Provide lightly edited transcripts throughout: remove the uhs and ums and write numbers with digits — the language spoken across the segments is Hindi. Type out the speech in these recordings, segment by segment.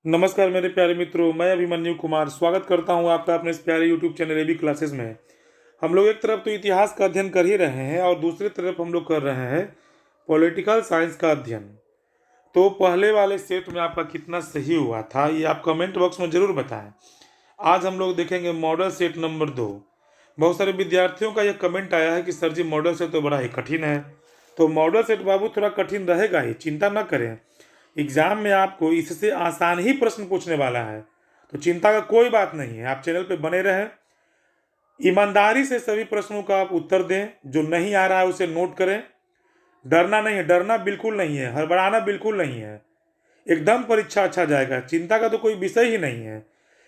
नमस्कार मेरे प्यारे मित्रों, मैं अभिमन्यु कुमार स्वागत करता हूं आपका अपने इस प्यारे यूट्यूब चैनल एबी क्लासेस में। हम लोग एक तरफ तो इतिहास का अध्ययन कर ही रहे हैं और दूसरी तरफ हम लोग कर रहे हैं पॉलिटिकल साइंस का अध्ययन। तो पहले वाले सेट में आपका कितना सही हुआ था ये आप कमेंट बॉक्स में ज़रूर बताएं। आज हम लोग देखेंगे मॉडल सेट नंबर 2। बहुत सारे विद्यार्थियों का यह कमेंट आया है कि सर जी मॉडल सेट तो बड़ा ही कठिन है। तो मॉडल सेट बाबू थोड़ा कठिन रहेगा ही, चिंता ना करें। एग्जाम में आपको इससे आसान ही प्रश्न पूछने वाला है, तो चिंता का कोई बात नहीं है। आप चैनल पे बने रहें, ईमानदारी से सभी प्रश्नों का आप उत्तर दें। जो नहीं आ रहा है उसे नोट करें। डरना नहीं है, डरना बिल्कुल नहीं है, हड़बड़ाना बिल्कुल नहीं है। एकदम परीक्षा अच्छा जाएगा, चिंता का तो कोई विषय ही नहीं है।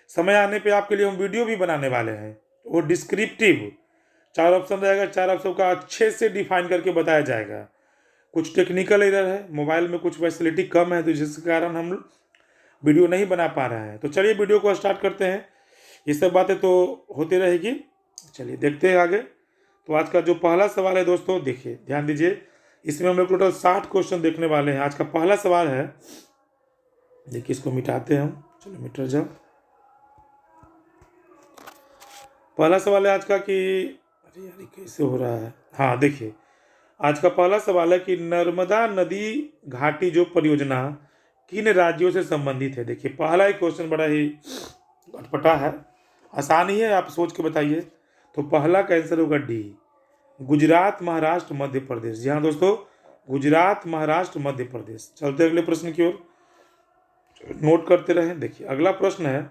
समय आने पे आपके लिए हम वीडियो भी बनाने वाले हैं, वो डिस्क्रिप्टिव 4 ऑप्शन रहेगा, 4 ऑप्शन का अच्छे से डिफाइन करके बताया जाएगा। कुछ टेक्निकल एरर है, मोबाइल में कुछ फैसिलिटी कम है, तो जिसके कारण हम वीडियो नहीं बना पा रहे हैं। तो चलिए वीडियो को स्टार्ट करते हैं। ये सब बातें तो होती रहेगी, चलिए देखते हैं आगे। तो आज का जो पहला सवाल है दोस्तों, देखिए ध्यान दीजिए। इसमें हम लोग टोटल 60 क्वेश्चन देखने वाले हैं। आज का पहला सवाल है, देखिए इसको मिटाते हैं हम, चलो मिट जाओ। पहला सवाल है आज का कि अरे यार कैसे हो रहा है। हाँ देखिए, आज का पहला सवाल है कि नर्मदा नदी घाटी जो परियोजना किन राज्यों से संबंधित है। देखिए पहला ही क्वेश्चन बड़ा ही अटपटा है, आसान ही है, आप सोच के बताइए। तो पहला का आंसर होगा डी, गुजरात, महाराष्ट्र, मध्य प्रदेश। जी हाँ दोस्तों, गुजरात, महाराष्ट्र, मध्य प्रदेश। चलते अगले प्रश्न की ओर, नोट करते रहें। देखिए अगला प्रश्न है,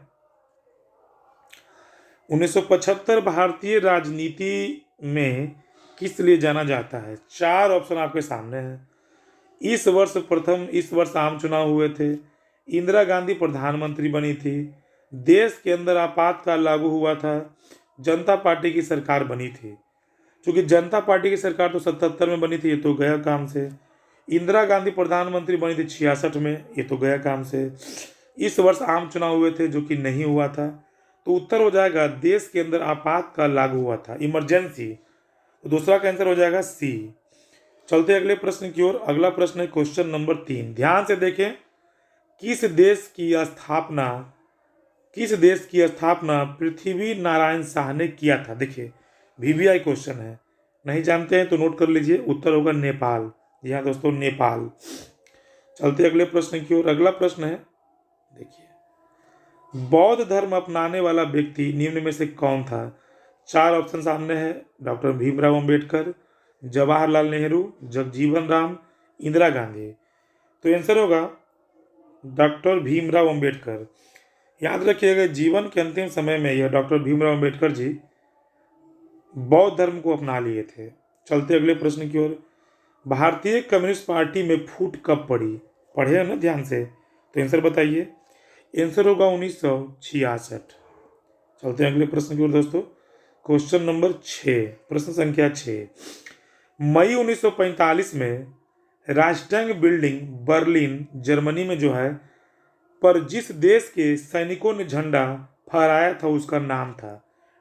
1975 भारतीय राजनीति में किस लिए जाना जाता है। 4 ऑप्शन आपके सामने हैं। इस वर्ष आम चुनाव हुए थे, इंदिरा गांधी प्रधानमंत्री बनी थी, देश के अंदर आपातकाल लागू हुआ था, जनता पार्टी की सरकार बनी थी। क्योंकि जनता पार्टी की सरकार तो 77 में बनी थी, ये तो गया काम से। इंदिरा गांधी प्रधानमंत्री बनी थी 66 में, ये तो गया काम से। इस वर्ष आम चुनाव हुए थे जो कि नहीं हुआ था। तो उत्तर हो जाएगा देश के अंदर आपातकाल लागू हुआ था, इमरजेंसी। तो दूसरा का आंसर हो जाएगा सी। चलते अगले प्रश्न की ओर। अगला प्रश्न है क्वेश्चन नंबर 3। ध्यान से देखें, किस देश की स्थापना पृथ्वी नारायण शाह ने किया था। देखिए वीवीआई क्वेश्चन है, नहीं जानते हैं तो नोट कर लीजिए। उत्तर होगा नेपाल। जी हाँ दोस्तों, नेपाल। चलते अगले प्रश्न की ओर। अगला प्रश्न है, देखिए बौद्ध धर्म अपनाने वाला व्यक्ति निम्न में से कौन था। 4 ऑप्शन सामने है, डॉक्टर भीमराव अंबेडकर, जवाहरलाल नेहरू, जगजीवन राम, इंदिरा गांधी। तो आंसर होगा डॉक्टर भीमराव अंबेडकर। याद रखिएगा, जीवन के अंतिम समय में यह डॉक्टर भीमराव अंबेडकर जी बौद्ध धर्म को अपना लिए थे। चलते अगले प्रश्न की ओर। भारतीय कम्युनिस्ट पार्टी में फूट कब पड़ी। पढ़े हैं ना ध्यान से, तो आंसर बताइए। आंसर होगा 1966। चलते हैं अगले प्रश्न की ओर दोस्तों। क्वेश्चन नंबर 6, प्रश्न संख्या 6। मई 1945 में राष्ट्रंग बिल्डिंग बर्लिन जर्मनी में जो है पर जिस देश के सैनिकों ने झंडा फहराया था उसका नाम था।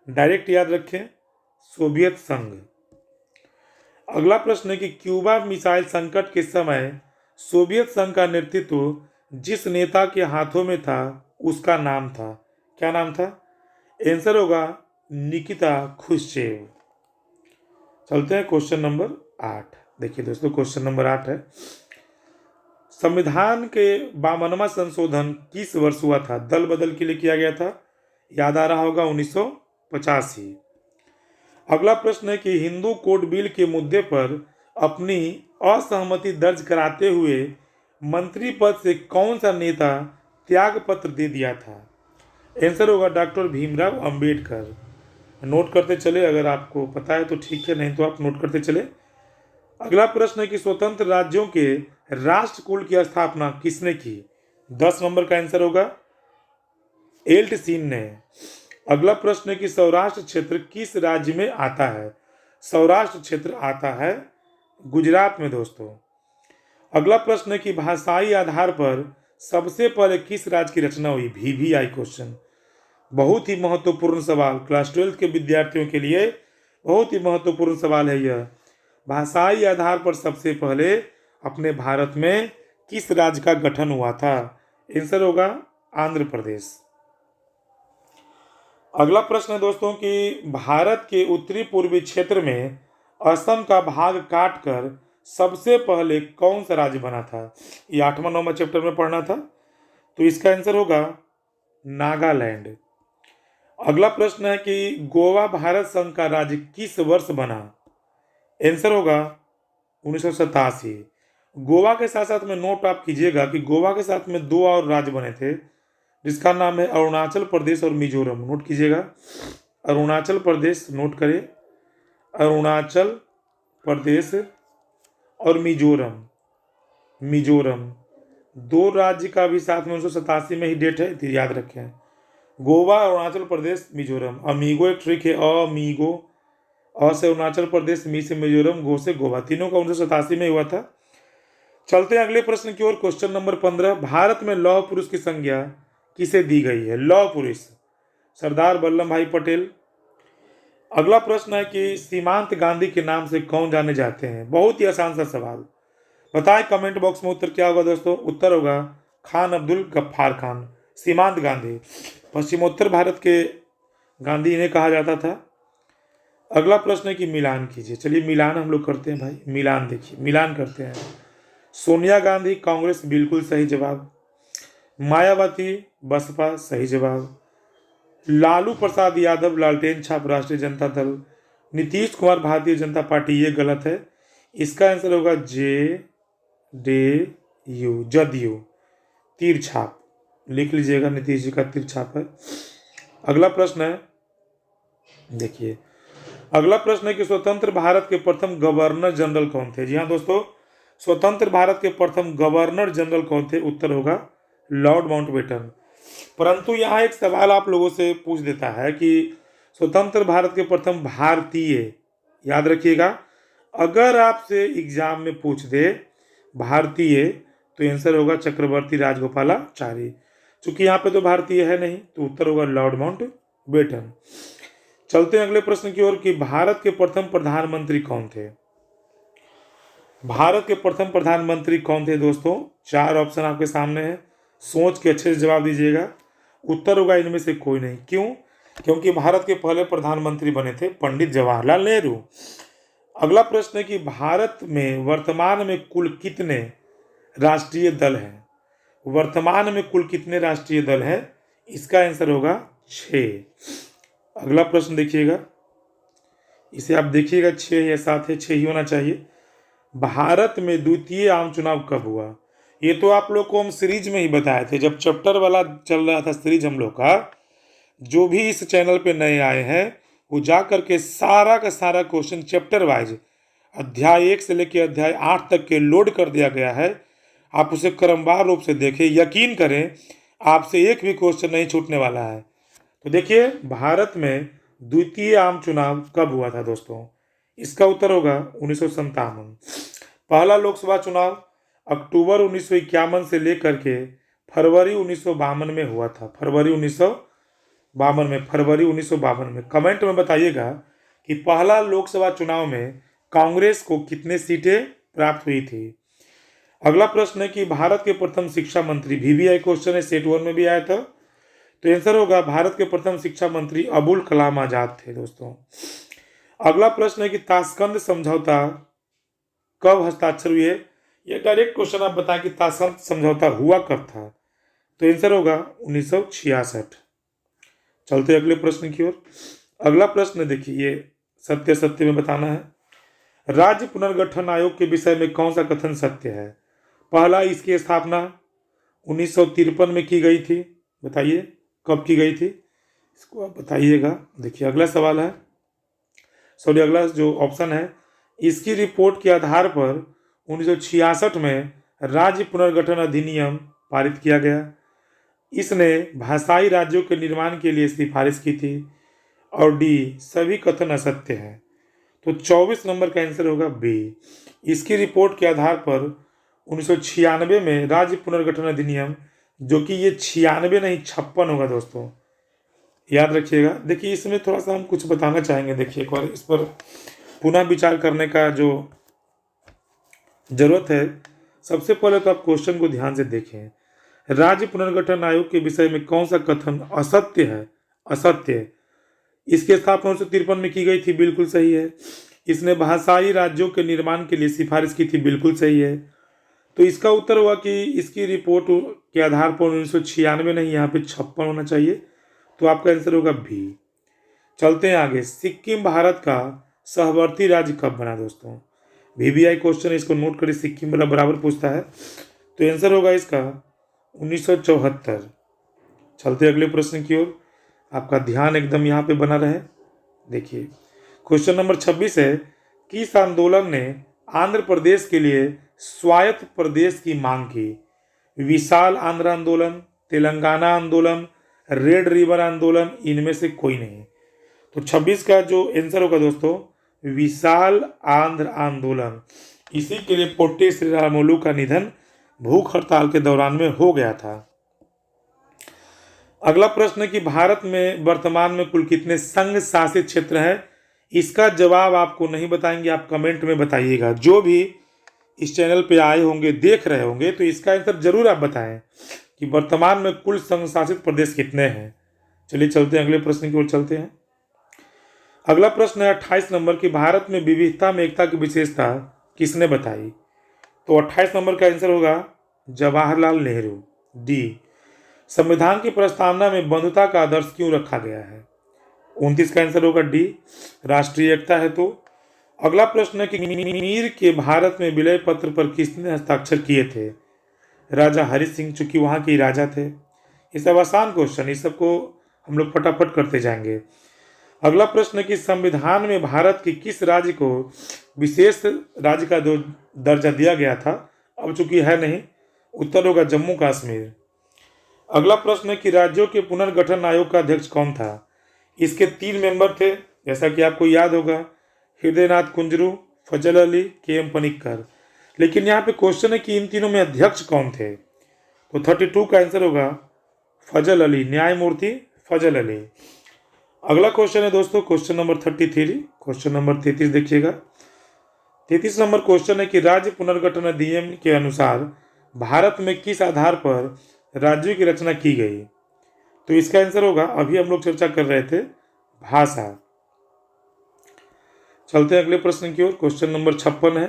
डायरेक्ट याद रखें, सोवियत संघ। अगला प्रश्न है कि क्यूबा मिसाइल संकट के समय सोवियत संघ का नेतृत्व जिस नेता के हाथों में था उसका नाम था, क्या नाम था। आंसर होगा निकिता खुश्चेव। चलते हैं क्वेश्चन नंबर 8। देखिए दोस्तों क्वेश्चन नंबर 8 है, संविधान के 52वां संशोधन किस वर्ष हुआ था। दल बदल के लिए किया गया था, याद आ रहा होगा 1985। अगला प्रश्न है कि हिंदू कोड बिल के मुद्दे पर अपनी असहमति दर्ज कराते हुए मंत्री पद से कौन सा नेता त्याग पत्र दे दिया था। आंसर होगा डॉक्टर भीमराव अंबेडकर। नोट करते चले, अगर आपको पता है तो ठीक है, नहीं तो आप नोट करते चले। अगला प्रश्न है कि स्वतंत्र राज्यों के राष्ट्रकुल की स्थापना किसने की। 10 नंबर का आंसर होगा एल्टसीन ने। अगला प्रश्न है कि सौराष्ट्र क्षेत्र किस राज्य में आता है। सौराष्ट्र क्षेत्र आता है गुजरात में दोस्तों। अगला प्रश्न है कि भाषाई आधार पर सबसे पहले किस राज्य की रचना हुई। वीवीआई क्वेश्चन, बहुत ही महत्वपूर्ण सवाल, क्लास 12 के विद्यार्थियों के लिए बहुत ही महत्वपूर्ण सवाल है यह। भाषाई आधार पर सबसे पहले अपने भारत में किस राज्य का गठन हुआ था। आंसर होगा आंध्र प्रदेश। अगला प्रश्न है दोस्तों कि भारत के उत्तरी पूर्वी क्षेत्र में असम का भाग काटकर सबसे पहले कौन सा राज्य बना था? ये 8वां 9वां चैप्टर में पढ़ना था, तो इसका आंसर होगा नागालैंड। अगला प्रश्न है कि गोवा भारत संघ का राज्य किस वर्ष बना? आंसर होगा 1987। गोवा के साथ साथ में नोट आप कीजिएगा कि गोवा के साथ में 2 और राज्य बने थे, जिसका नाम है अरुणाचल प्रदेश और मिजोरम। नोट कीजिएगा, अरुणाचल प्रदेश, नोट करें, अरुणाचल प्रदेश और मिजोरम। मिजोरम 2 राज्य का भी साथ में 1987 में ही डेट है, तो याद रखें। गोवा, अरुणाचल प्रदेश, मिजोरम। अमीगो एक ट्रिक है, अमीगो, अ से अरुणाचल प्रदेश, मी से मिजोरम, गो से गोवा, तीनों का 1987 में हुआ था। चलते हैं अगले प्रश्न की ओर। क्वेश्चन नंबर 15, भारत में लौह पुरुष की संज्ञा किसे दी गई है? लौह पुरुष सरदार वल्लभ भाई पटेल। अगला प्रश्न है कि सीमांत गांधी के नाम से कौन जाने जाते हैं? बहुत ही आसान सा सवाल, बताएं कमेंट बॉक्स में उत्तर क्या होगा दोस्तों। उत्तर होगा खान अब्दुल गफ्फार खान। सीमांत गांधी पश्चिमोत्तर भारत के गांधी इन्हें कहा जाता था। अगला प्रश्न है कि मिलान कीजिए। चलिए मिलान हम लोग करते हैं भाई, मिलान देखिए, मिलान करते हैं। सोनिया गांधी कांग्रेस, बिल्कुल सही जवाब। मायावती बसपा, सही जवाब। लालू प्रसाद यादव लालटेन छाप राष्ट्रीय जनता दल। नीतीश कुमार भारतीय जनता पार्टी, ये गलत है। इसका आंसर होगा JDU, जदयू, तीर छाप, लिख लीजिएगा, नीतीश जी का तीर छाप है। अगला प्रश्न है, देखिए अगला प्रश्न है कि स्वतंत्र भारत के प्रथम गवर्नर जनरल कौन थे? जी हाँ दोस्तों, स्वतंत्र भारत के प्रथम गवर्नर जनरल कौन थे? उत्तर होगा लॉर्ड माउंटबेटन। परंतु यहाँ एक सवाल आप लोगों से पूछ देता है कि स्वतंत्र भारत के प्रथम भारतीय, याद रखिएगा, अगर आपसे एग्जाम में पूछ दे भारतीय तो आंसर होगा चक्रवर्ती राजगोपालाचारी। चूंकि यहाँ पे तो भारतीय है नहीं, तो उत्तर होगा लॉर्ड माउंटबेटन। चलते हैं अगले प्रश्न की ओर कि भारत के प्रथम प्रधानमंत्री कौन थे? भारत के प्रथम प्रधानमंत्री कौन थे दोस्तों? 4 ऑप्शन आपके सामने है, सोच के अच्छे से जवाब दीजिएगा। उत्तर होगा इनमें से कोई नहीं। क्यों? क्योंकि भारत के पहले प्रधानमंत्री बने थे पंडित जवाहरलाल नेहरू। अगला प्रश्न है कि भारत में वर्तमान में कुल कितने राष्ट्रीय दल हैं? वर्तमान में कुल कितने राष्ट्रीय दल हैं? इसका आंसर होगा 6। अगला प्रश्न देखिएगा, इसे आप देखिएगा 6 या 7 है, 6 ही होना चाहिए। भारत में द्वितीय आम चुनाव कब हुआ? ये तो आप लोग को हम सीरीज में ही बताए थे, जब चैप्टर वाला चल रहा था सीरीज हम लोग का। जो भी इस चैनल पे नए आए हैं वो जा करके सारा का सारा क्वेश्चन चैप्टर वाइज अध्याय 1 से लेकर अध्याय 8 तक के लोड कर दिया गया है। आप उसे क्रमवार रूप से देखें, यकीन करें आपसे एक भी क्वेश्चन नहीं छूटने वाला है। तो देखिए भारत में द्वितीय आम चुनाव कब हुआ था दोस्तों? इसका उत्तर होगा 1957। पहला लोकसभा चुनाव अक्टूबर 1951 से लेकर के फरवरी 1952 में हुआ था। फरवरी 1952 में। कमेंट में बताइएगा कि पहला लोकसभा चुनाव में कांग्रेस को कितने सीटें प्राप्त हुई थी। अगला प्रश्न है कि भारत के प्रथम शिक्षा मंत्री, VVI क्वेश्चन है, सेट 1 में भी आया था, तो आंसर होगा भारत के प्रथम शिक्षा मंत्री अबुल कलाम आजाद थे दोस्तों। अगला प्रश्न है कि ताशकंद समझौता कब हस्ताक्षर हुए? ये डायरेक्ट क्वेश्चन आप बताएं कि ताशकंद समझौता हुआ कब था, तो आंसर होगा 1966। चलते अगले प्रश्न की ओर। अगला प्रश्न देखिए, ये सत्य सत्य में बताना है। राज्य पुनर्गठन आयोग के विषय में कौन सा कथन सत्य है? पहला, इसकी स्थापना 1953 में की गई थी। बताइए कब की गई थी, इसको आप बताइएगा। देखिए अगला सवाल है, अगला जो ऑप्शन है, इसकी रिपोर्ट के आधार पर 1966 में राज्य पुनर्गठन अधिनियम पारित किया गया। इसने भाषाई राज्यों के निर्माण के लिए सिफारिश की थी। और डी, सभी कथन असत्य हैं। तो 24 नंबर का आंसर होगा बी। इसकी रिपोर्ट के आधार पर 1996 में राज्य पुनर्गठन अधिनियम, जो कि ये 96 नहीं 56 होगा दोस्तों, याद रखिएगा। देखिए इसमें थोड़ा सा हम कुछ बताना चाहेंगे। देखिए एक बार इस पर पुनः विचार करने का जो जरूरत है। सबसे पहले तो आप क्वेश्चन को ध्यान से देखें। राज्य पुनर्गठन आयोग के विषय में कौन सा कथन असत्य है? असत्य है। इसकी स्थापना 1953 में की गई थी, बिल्कुल सही है। इसने भाषाई राज्यों के निर्माण के लिए सिफारिश की थी, बिल्कुल सही है। तो इसका उत्तर हुआ कि इसकी रिपोर्ट के आधार पर 1996 नहीं, यहाँ पे 56 होना चाहिए। तो आपका आंसर होगा बी। चलते हैं आगे। सिक्किम भारत का सहवर्ती राज्य कब बना दोस्तों? VBI क्वेश्चन है, इसको नोट करिए, सिक्किम वाला बराबर पूछता है। तो आंसर होगा इसका 1974। चलते अगले प्रश्न की ओर, आपका ध्यान एकदम यहाँ पे बना रहे। देखिए क्वेश्चन नंबर 26 है, किस आंदोलन ने आंध्र प्रदेश के लिए स्वायत्त प्रदेश की मांग की? विशाल आंध्र आंदोलन, तेलंगाना आंदोलन, रेड रिवर आंदोलन, इनमें से कोई नहीं। तो 26 का जो आंसर होगा दोस्तों, विशाल आंध्र आंदोलन। इसी के लिए पोट्टी श्रीरामुलु का निधन भूख हड़ताल के दौरान में हो गया था। अगला प्रश्न है कि भारत में वर्तमान में कुल कितने संघ शासित क्षेत्र हैं? इसका जवाब आपको नहीं बताएंगे, आप कमेंट में बताइएगा। जो भी इस चैनल पे आए होंगे, देख रहे होंगे, तो इसका आंसर जरूर आप बताएं कि वर्तमान में कुल संघ शासित प्रदेश कितने हैं। चलिए चलते हैं अगले प्रश्न की ओर चलते हैं। अगला प्रश्न है 28 नंबर की, भारत में विविधता में एकता की विशेषता किसने बताई? तो 28 नंबर का आंसर होगा जवाहरलाल नेहरू, डी। संविधान की प्रस्तावना में बंधुता का आदर्श क्यों रखा गया है? 29 का आंसर होगा डी, राष्ट्रीय एकता है। तो अगला प्रश्न है कि कश्मीर के भारत में विलय पत्र पर किसने हस्ताक्षर किए थे? राजा हरि सिंह, चूंकि वहां के राजा थे। ये सब आसान क्वेश्चन, इस सबको हम लोग फटाफट करते जाएंगे। अगला प्रश्न है कि संविधान में भारत के किस राज्य को विशेष राज्य का दर्जा दिया गया था? अब चूंकि है नहीं, उत्तर होगा जम्मू कश्मीर। अगला प्रश्न है कि राज्यों के पुनर्गठन आयोग का अध्यक्ष कौन था? इसके 3 मेंबर थे, जैसा कि आपको याद होगा, हृदयनाथ कुंजरू, फजल अली, KM पनिक्कर। लेकिन यहाँ पे क्वेश्चन है कि इन तीनों में अध्यक्ष कौन थे? तो 32 का आंसर होगा फजल अली, न्यायमूर्ति फजल अली। अगला क्वेश्चन है दोस्तों क्वेश्चन नंबर 33। क्वेश्चन नंबर 33 देखिएगा। 33 नंबर क्वेश्चन है कि राज्य पुनर्गठन अधिनियम के अनुसार भारत में किस आधार पर राज्यों की रचना की गई? तो इसका आंसर होगा, अभी हम लोग चर्चा कर रहे थे, भाषा। चलते हैं अगले प्रश्न की ओर। क्वेश्चन नंबर 56 है।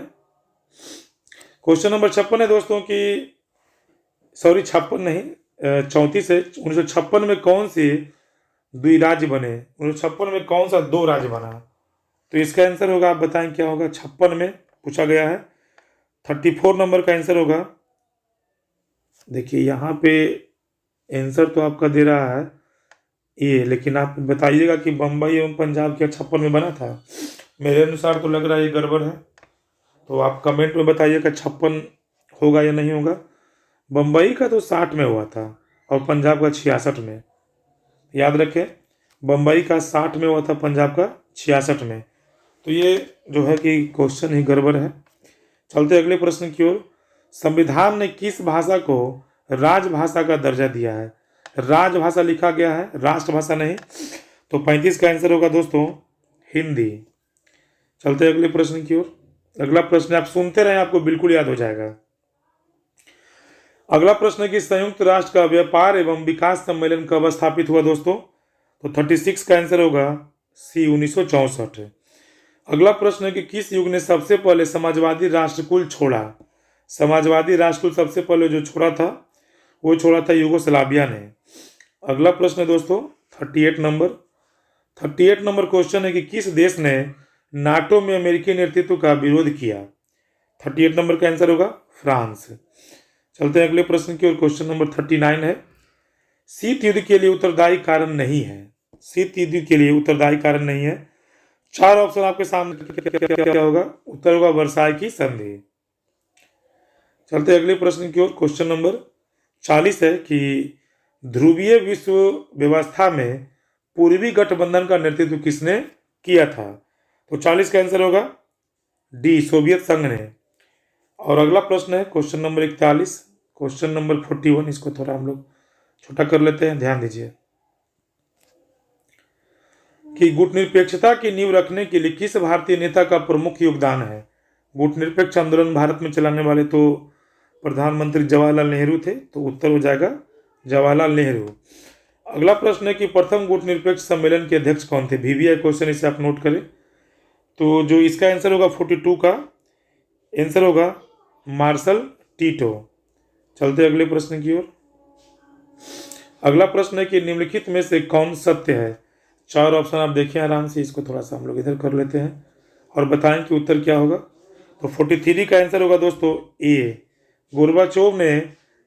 क्वेश्चन नंबर 56 है दोस्तों की, सॉरी 56 नहीं, 34 है। 1956 में कौन से द्विराज्य बने? 1956 में कौन सा 2 राज्य बना? तो इसका आंसर होगा, आप बताएं क्या होगा। 56 में पूछा गया है। 34 नंबर का आंसर होगा, देखिए यहाँ पे आंसर तो आपका दे रहा है ये, लेकिन आप बताइएगा कि बम्बई एवं पंजाब क्या 56 में बना था? मेरे अनुसार तो लग रहा है ये गड़बड़ है, तो आप कमेंट में बताइएगा 56 होगा या नहीं होगा। बम्बई का तो 60 में हुआ था और पंजाब का 66 में। याद रखें, बम्बई का 60 में हुआ था, पंजाब का 66 में। तो ये जो है कि क्वेश्चन ही गड़बड़ है। चलते अगले प्रश्न की ओर। संविधान ने किस भाषा को राजभाषा का दर्जा दिया है? राजभाषा लिखा गया है, राष्ट्रभाषा नहीं। तो 35 का आंसर होगा दोस्तों हिंदी। चलते अगले प्रश्न की ओर। अगला प्रश्न आप सुनते रहे, आपको बिल्कुल याद हो जाएगा। अगला प्रश्न है कि संयुक्त राष्ट्र का व्यापार एवं विकास सम्मेलन कब स्थापित हुआ दोस्तों? तो 36 का आंसर होगा सी, 1964। अगला प्रश्न है कि किस युग ने सबसे पहले समाजवादी राष्ट्रकुल छोड़ा? समाजवादी राष्ट्रकुल सबसे पहले जो छोड़ा था, वो छोड़ा था यूगोस्लाविया ने। अगला प्रश्न है दोस्तों 38 नंबर। 38 नंबर क्वेश्चन है कि किस देश ने नाटो में अमेरिकी नेतृत्व का विरोध किया? 38 नंबर का आंसर होगा फ्रांस। चलते हैं अगले प्रश्न की ओर। क्वेश्चन नंबर 39 है, शीत युद्ध के लिए उत्तरदायी कारण नहीं है। शीत युद्ध के लिए उत्तरदायी कारण नहीं है। 4 ऑप्शन आपके सामने, क्या होगा? उत्तर होगा वर्साई की संधि। चलते अगले प्रश्न की ओर। क्वेश्चन नंबर 40 है कि ध्रुवीय विश्व व्यवस्था में पूर्वी गठबंधन का नेतृत्व किसने किया था? तो 40 का आंसर होगा डी, सोवियत संघ ने। और अगला प्रश्न है क्वेश्चन नंबर 41। क्वेश्चन नंबर 41, इसको थोड़ा हम लोग छोटा कर लेते हैं, ध्यान दीजिए कि गुटनिरपेक्षता की नींव रखने के लिए किस भारतीय नेता का प्रमुख योगदान है? गुटनिरपेक्ष आंदोलन भारत में चलाने वाले तो प्रधानमंत्री जवाहरलाल नेहरू थे, तो उत्तर हो जाएगा जवाहरलाल नेहरू। अगला प्रश्न है कि प्रथम गुटनिरपेक्ष सम्मेलन के अध्यक्ष कौन थे? वीवीआई क्वेश्चन, इसे आप नोट करें। तो जो इसका आंसर होगा 42 का आंसर होगा मार्शल टीटो। चलते अगले प्रश्न की ओर। अगला प्रश्न है कि निम्नलिखित में से कौन सत्य है? 4 ऑप्शन आप देखें आराम से, इसको थोड़ा सा हम लोग इधर कर लेते हैं और बताएं कि उत्तर क्या होगा। तो 43 का आंसर होगा दोस्तों ए, गोर्बाचोव ने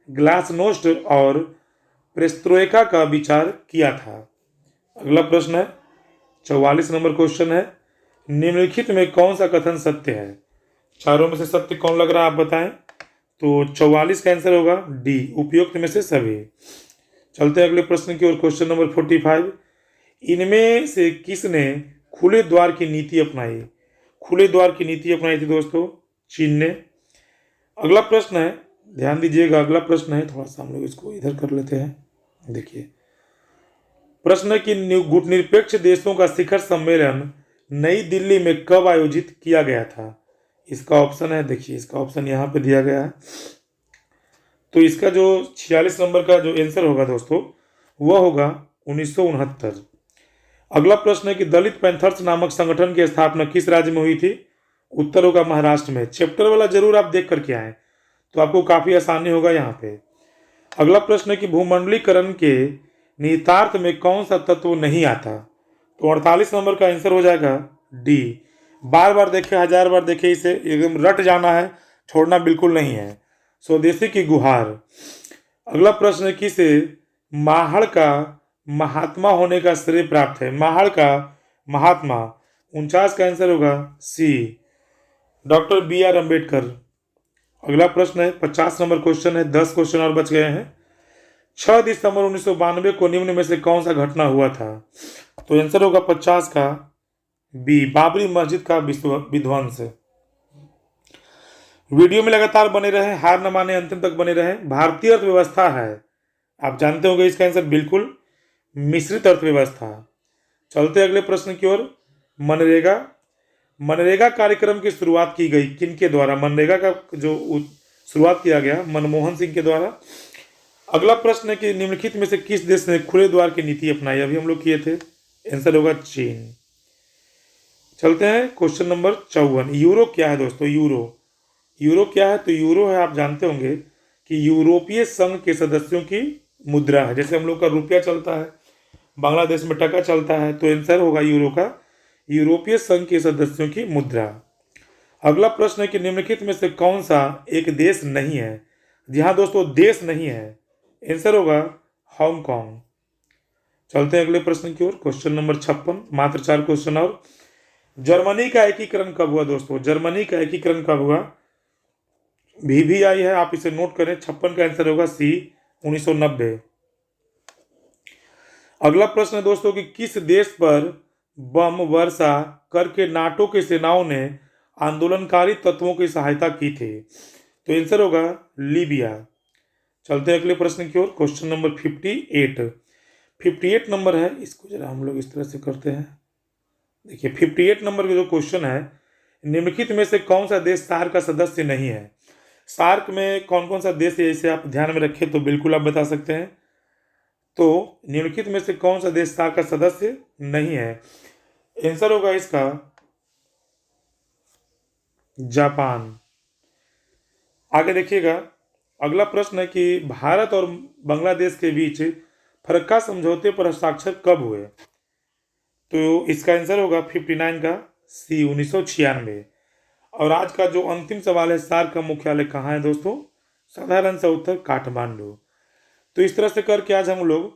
ग्लासनोस्ट और पेरेस्ट्रोइका का विचार किया था। अगला प्रश्न है 44 नंबर क्वेश्चन है, निम्नलिखित में कौन सा कथन सत्य है? चारों में से सत्य कौन लग रहा है आप बताएं। तो 44 का आंसर होगा डी, उपयुक्त में से सभी। चलते हैं अगले प्रश्न की ओर। क्वेश्चन नंबर 45, इनमें से किसने खुले द्वार की नीति अपनाई? खुले द्वार की नीति अपनाई थी दोस्तों चीन ने। अगला प्रश्न है, ध्यान दीजिएगा, अगला प्रश्न है, थोड़ा सा हम लोग इसको इधर कर लेते हैं। देखिए प्रश्न है कि गुटनिरपेक्ष देशों का शिखर सम्मेलन नई दिल्ली में कब आयोजित किया गया था? इसका ऑप्शन है, देखिए इसका ऑप्शन यहाँ पे दिया गया है। तो इसका जो 46 नंबर का जो आंसर होगा दोस्तों वह होगा 1969। अगला प्रश्न है कि दलित पैंथर्स नामक संगठन की स्थापना किस राज्य में हुई थी? उत्तर होगा महाराष्ट्र में। चैप्टर वाला जरूर आप देख करके आए तो आपको काफी आसानी होगा यहाँ पे। अगला प्रश्न है कि भूमंडलीकरण के निहितार्थ में कौन सा तत्व नहीं आता? तो 48 नंबर का आंसर हो जाएगा डी। बार बार देखे, 1000 बार देखे, इसे एकदम रट जाना है, छोड़ना बिल्कुल नहीं है। स्वदेशी की गुहार। अगला प्रश्न है किसे माहड़ का महात्मा होने का श्रेय प्राप्त है? माहड़ का महात्मा 49 का आंसर होगा सी, डॉक्टर बी.आर. अम्बेडकर। अगला प्रश्न है 50 नंबर क्वेश्चन है, 10 क्वेश्चन और बच गए हैं। 6 दिसंबर 1992 को निम्न में से कौन सा घटना हुआ था? तो आंसर होगा 50 का बी, बाबरी मस्जिद का विध्वंस। वीडियो में लगातार बने रहे, हार न माने, अंतिम तक बने रहे। भारतीय अर्थव्यवस्था है, आप जानते होंगे इसका आंसर बिल्कुल मिश्रित अर्थव्यवस्था। चलते अगले प्रश्न की ओर। मनरेगा। मनरेगा कार्यक्रम की शुरुआत की गई किनके द्वारा? मनरेगा का जो शुरुआत किया गया मनमोहन सिंह के द्वारा। अगला प्रश्न है कि निम्नलिखित में से किस देश ने खुले द्वार की नीति अपनाई? अभी हम लोग किए थे, आंसर होगा चीन। चलते हैं क्वेश्चन नंबर 54। यूरो क्या है दोस्तों? यूरो क्या है? तो यूरो है, आप जानते होंगे कि यूरोपीय संघ के सदस्यों की मुद्रा है। जैसे हम लोग का रुपया चलता है, बांग्लादेश में टका चलता है, तो आंसर होगा यूरो का यूरोपीय संघ के सदस्यों की मुद्रा। अगला प्रश्न है कि निम्नलिखित में से कौन सा एक देश नहीं है? जी हाँ दोस्तों, देश नहीं है, आंसर होगा हांगकांग। चलते हैं अगले प्रश्न की ओर। क्वेश्चन नंबर 56, मात्र 4 क्वेश्चन और। जर्मनी का एकीकरण कब हुआ दोस्तों? जर्मनी का एकीकरण कब हुआ? वीवीआई है, आप इसे नोट करें। 56 का आंसर होगा सी, 1990। अगला प्रश्न है दोस्तों कि किस देश पर बम वर्षा करके नाटो की सेनाओं ने आंदोलनकारी तत्वों की सहायता की थी? तो आंसर होगा लीबिया। चलते हैं अगले प्रश्न की ओर। क्वेश्चन नंबर 58 नंबर है, इसको जरा हम लोग इस तरह से करते हैं। देखिए 58 नंबर का जो क्वेश्चन है, निम्नलिखित में से कौन सा देश सार्क का सदस्य नहीं है? सार्क में कौन कौन सा देश है, इसे आप ध्यान में रखें तो बिल्कुल आप बता सकते हैं। तो निम्नलिखित में से कौन सा देश सार्क का सदस्य नहीं है? आंसर होगा इसका जापान। आगे देखिएगा, अगला प्रश्न है कि भारत और बांग्लादेश के बीच फरक्का समझौते पर हस्ताक्षर कब हुए? तो इसका आंसर होगा 59 का सी, 1996। और आज का जो अंतिम सवाल है, सार्क का मुख्यालय कहाँ है दोस्तों? साधारण सा उत्तर काठमांडू। तो इस तरह से करके आज हम लोग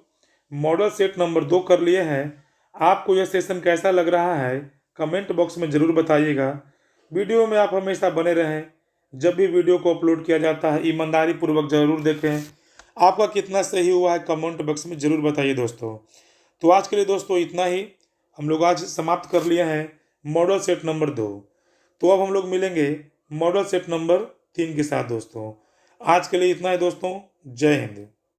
मॉडल सेट नंबर 2 कर लिए हैं। आपको यह सेशन कैसा लग रहा है कमेंट बॉक्स में ज़रूर बताइएगा। वीडियो में आप हमेशा बने रहें, जब भी वीडियो को अपलोड किया जाता है ईमानदारी पूर्वक ज़रूर देखें। आपका कितना सही हुआ है कमेंट बॉक्स में ज़रूर बताइए दोस्तों। तो आज के लिए दोस्तों इतना ही, हम लोग आज समाप्त कर लिए हैं मॉडल सेट नंबर 2। तो अब हम लोग मिलेंगे मॉडल सेट नंबर 3 के साथ दोस्तों। आज के लिए इतना ही दोस्तों, जय हिंद।